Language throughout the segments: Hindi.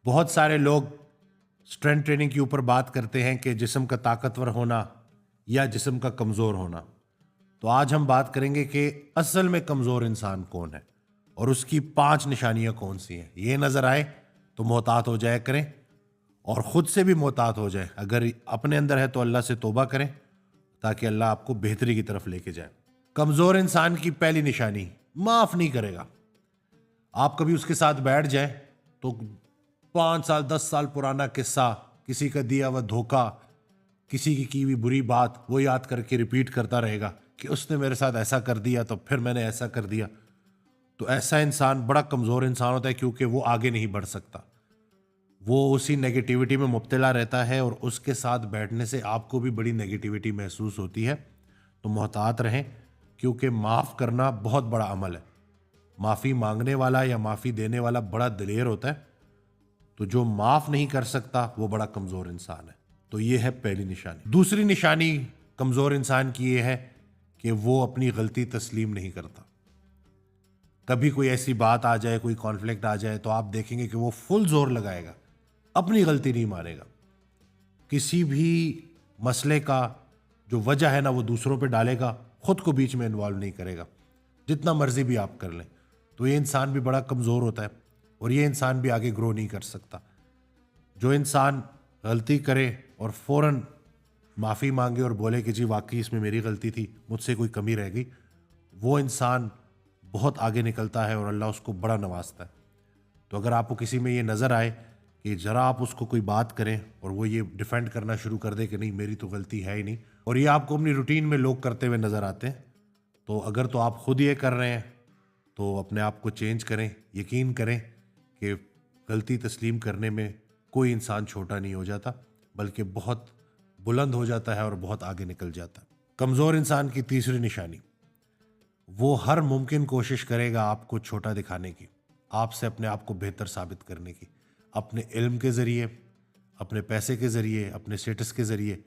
बहुत सारे लोग स्ट्रेंथ ट्रेनिंग के ऊपर बात करते हैं कि जिस्म का ताकतवर होना या जिस्म का कमज़ोर होना। तो आज हम बात करेंगे कि असल में कमज़ोर इंसान कौन है और उसकी 5 निशानियां कौन सी हैं। ये नज़र आए तो मोहतात हो जाया करें और ख़ुद से भी मोहतात हो जाए। अगर अपने अंदर है तो अल्लाह से तौबा करें ताकि अल्लाह आपको बेहतरी की तरफ लेके जाए। कमज़ोर इंसान की पहली निशानी, माफ़ नहीं करेगा। आप कभी उसके साथ बैठ जाए तो 5 साल 10 साल पुराना किस्सा, किसी का दिया हुआ धोखा, किसी की हुई बुरी बात वो याद करके रिपीट करता रहेगा कि उसने मेरे साथ ऐसा कर दिया तो फिर मैंने ऐसा कर दिया। तो ऐसा इंसान बड़ा कमज़ोर इंसान होता है क्योंकि वो आगे नहीं बढ़ सकता। वो उसी नेगेटिविटी में मुब्तला रहता है और उसके साथ बैठने से आपको भी बड़ी नेगेटिविटी महसूस होती है। तो मोहतात रहें क्योंकि माफ़ करना बहुत बड़ा अमल है। माफ़ी मांगने वाला या माफ़ी देने वाला बड़ा दिलेर होता है। तो जो माफ़ नहीं कर सकता वो बड़ा कमज़ोर इंसान है। तो ये है पहली निशानी। दूसरी निशानी कमज़ोर इंसान की ये है कि वो अपनी गलती तस्लीम नहीं करता। कभी कोई ऐसी बात आ जाए, कोई कॉन्फ्लिक्ट आ जाए तो आप देखेंगे कि वो फुल जोर लगाएगा, अपनी गलती नहीं मानेगा। किसी भी मसले का जो वजह है ना वो दूसरों पे डालेगा, खुद को बीच में इन्वॉल्व नहीं करेगा, जितना मर्जी भी आप कर लें। तो ये इंसान भी बड़ा कमज़ोर होता है और ये इंसान भी आगे ग्रो नहीं कर सकता। जो इंसान गलती करे और फ़ौरन माफ़ी मांगे और बोले कि जी वाकई इसमें मेरी गलती थी, मुझसे कोई कमी रह गई, वो इंसान बहुत आगे निकलता है और अल्लाह उसको बड़ा नवाजता है। तो अगर आपको किसी में ये नज़र आए कि ज़रा आप उसको कोई बात करें और वो ये डिफेंड करना शुरू कर दे कि नहीं मेरी तो गलती है ही नहीं, और ये आपको अपनी रूटीन में लोग करते हुए नज़र आते हैं, तो अगर तो आप खुद ये कर रहे हैं तो अपने आप को चेंज करें। यकीन करें कि गलती तस्लीम करने में कोई इंसान छोटा नहीं हो जाता, बल्कि बहुत बुलंद हो जाता है और बहुत आगे निकल जाता है। कमज़ोर इंसान की तीसरी निशानी, वो हर मुमकिन कोशिश करेगा आपको छोटा दिखाने की, आपसे अपने आप को बेहतर साबित करने की, अपने इल्म के ज़रिए, अपने पैसे के ज़रिए, अपने स्टेटस के ज़रिए।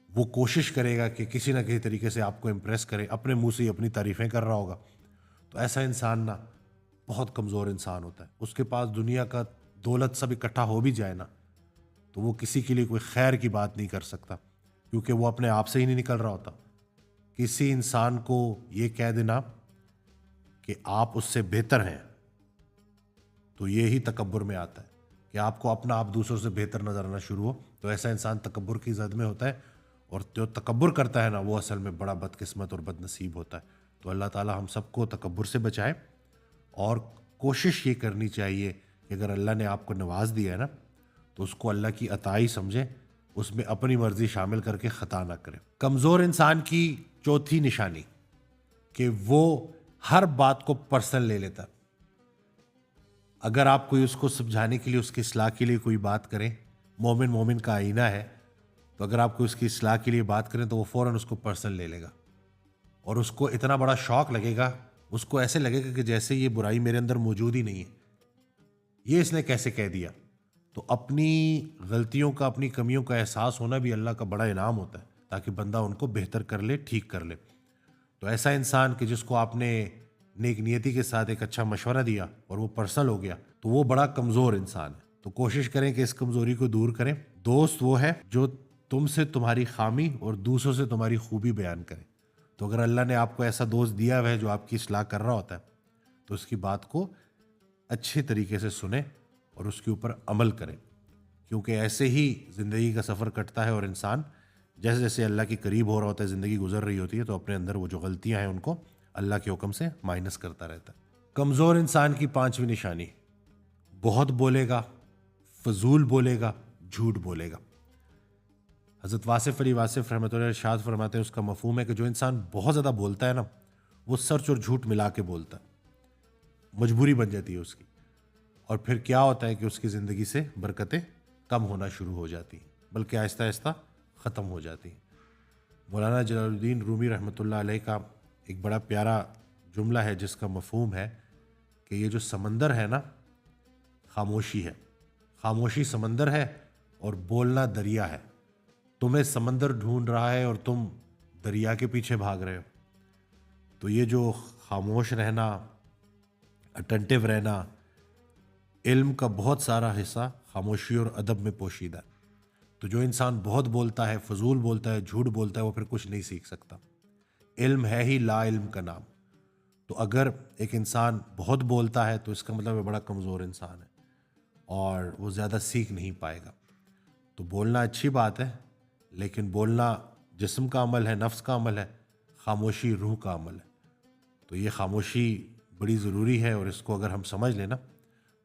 वो कोशिश करेगा कि किसी ना किसी तरीके से आपको इम्प्रेस करे, अपने मुंह से ही अपनी तारीफ़ें कर रहा होगा। तो ऐसा इंसान ना बहुत कमज़ोर इंसान होता है। उसके पास दुनिया का दौलत सब इकट्ठा हो भी जाए ना तो वो किसी के लिए कोई खैर की बात नहीं कर सकता क्योंकि वो अपने आप से ही नहीं निकल रहा होता। किसी इंसान को ये कह देना कि आप उससे बेहतर हैं तो ये ही तकब्बुर में आता है कि आपको अपना आप दूसरों से बेहतर नजर आना शुरू हो। तो ऐसा इंसान तकब्बुर की जद में होता है और जो तकब्बुर करता है ना वो असल में बड़ा बदकिस्मत और बदनसीब होता है। तो अल्लाह ताला हम सबको तकब्बुर से बचाए और कोशिश ये करनी चाहिए कि अगर अल्लाह ने आपको नवाज दिया है ना तो उसको अल्लाह की अताई समझे, उसमें अपनी मर्जी शामिल करके ख़ता ना करें। कमज़ोर इंसान की चौथी निशानी कि वो हर बात को पर्सनल ले लेता है। अगर आप कोई उसको समझाने के लिए, उसकी इस्लाह के लिए कोई बात करें, मोमिन मोमिन का आईना है, तो अगर आप कोई उसकी इस्लाह के लिए बात करें तो वो फ़ौरन उसको पर्सनल ले लेगा और उसको इतना बड़ा शौक लगेगा, उसको ऐसे लगेगा कि जैसे ये बुराई मेरे अंदर मौजूद ही नहीं है, ये इसने कैसे कह दिया। तो अपनी गलतियों का, अपनी कमियों का एहसास होना भी अल्लाह का बड़ा इनाम होता है ताकि बंदा उनको बेहतर कर ले, ठीक कर ले। तो ऐसा इंसान कि जिसको आपने नेक नियति के साथ एक अच्छा मशवरा दिया और वो पर्सनल हो गया तो वो बड़ा कमज़ोर इंसान है। तो कोशिश करें कि इस कमज़ोरी को दूर करें। दोस्त वो है जो तुमसे तुम्हारी खामी और दूसरों से तुम्हारी खूबी बयान करे। तो अगर अल्लाह ने आपको ऐसा दोस्त दिया हुआ है जो आपकी इस्लाह कर रहा होता है तो उसकी बात को अच्छे तरीके से सुने और उसके ऊपर अमल करें, क्योंकि ऐसे ही ज़िंदगी का सफ़र कटता है और इंसान जैसे जैसे अल्लाह के करीब हो रहा होता है, ज़िंदगी गुजर रही होती है, तो अपने अंदर वो जो गलतियां हैं उनको अल्लाह के हुक्म से माइनस करता रहता है। कमज़ोर इंसान की पांचवी निशानी, बहुत बोलेगा, फजूल बोलेगा, झूठ बोलेगा। हज़रत वासिफ़ अली वासिफ़ रहमतुल्लाह अलैह इरशाद फरमाते हैं, उसका मफ़हूम है कि जो इंसान बहुत ज़्यादा बोलता है ना वो सच और झूठ मिला के बोलता है, मजबूरी बन जाती है उसकी, और फिर क्या होता है कि उसकी ज़िंदगी से बरकतें कम होना शुरू हो जाती हैं, बल्कि आहिस्ता आहिस्ता ख़त्म हो जाती हैं। मौलाना जलालुद्दीन रूमी रहमतुल्लाह अलैह का एक बड़ा प्यारा जुमला है जिसका मफ़हूम है कि ये जो समंदर है ना, खामोशी है, खामोशी समंदर है और बोलना दरिया है। तुम्हें समंदर ढूंढ रहा है और तुम दरिया के पीछे भाग रहे हो। तो ये जो खामोश रहना, अटेंटिव रहना, इल्म का बहुत सारा हिस्सा खामोशी और अदब में पोशीदा है। तो जो इंसान बहुत बोलता है, फजूल बोलता है, झूठ बोलता है, वो फिर कुछ नहीं सीख सकता। इल्म है ही ला इल्म का नाम। तो अगर एक इंसान बहुत बोलता है तो इसका मतलब वो बड़ा कमज़ोर इंसान है और वो ज़्यादा सीख नहीं पाएगा। तो बोलना अच्छी बात है, लेकिन बोलना जिस्म का अमल है, नफ्स का अमल है, खामोशी रूह का अमल है। तो ये खामोशी बड़ी ज़रूरी है और इसको अगर हम समझ लेना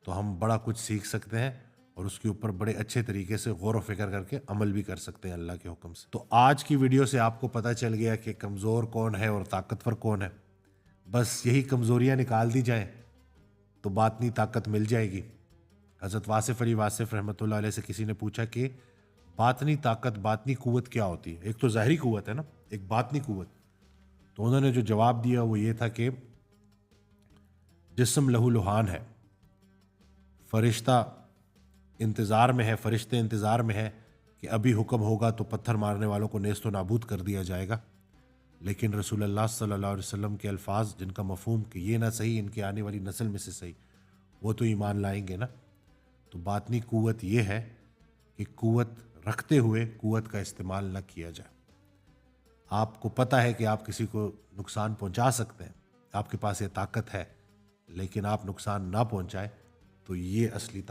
तो हम बड़ा कुछ सीख सकते हैं और उसके ऊपर बड़े अच्छे तरीके से गौर व फिक्र करके अमल भी कर सकते हैं अल्लाह के हुक्म से। तो आज की वीडियो से आपको पता चल गया कि कमज़ोर कौन है और ताकतवर कौन है। बस यही कमज़ोरियाँ निकाल दी जाएं तो बातनी ताकत मिल जाएगी। हज़रत वासिफ़ अली वासिफ़ रहमतुल्लाह अलैह से किसी ने पूछा कि बातनी ताकत, बातनी क़ुव्वत क्या होती है? एक तो ज़ाहिरी क़ुव्वत है ना, एक बातनी क़ुव्वत। तो उन्होंने जो जवाब दिया वो ये था कि जिस्म लहू लुहान है, फरिश्ता इंतज़ार में है, फरिश्ते इंतज़ार में है कि अभी हुक्म होगा तो पत्थर मारने वालों को नेस्तो नाबूद कर दिया जाएगा। लेकिन रसूलुल्लाह सल्लल्लाहु अलैहि वसल्लम के अल्फाज जिनका मफ़हूम कि ये ना सही इनकी आने वाली नस्ल में से सही, वो तो ईमान लाएंगे ना। तो बातनी क़ुव्वत ये है कि क़ुव्वत रखते हुए क़ुव्वत का इस्तेमाल न किया जाए। आपको पता है कि आप किसी को नुकसान पहुंचा सकते हैं, आपके पास ये ताकत है, लेकिन आप नुकसान ना पहुंचाए, तो ये असली ताकत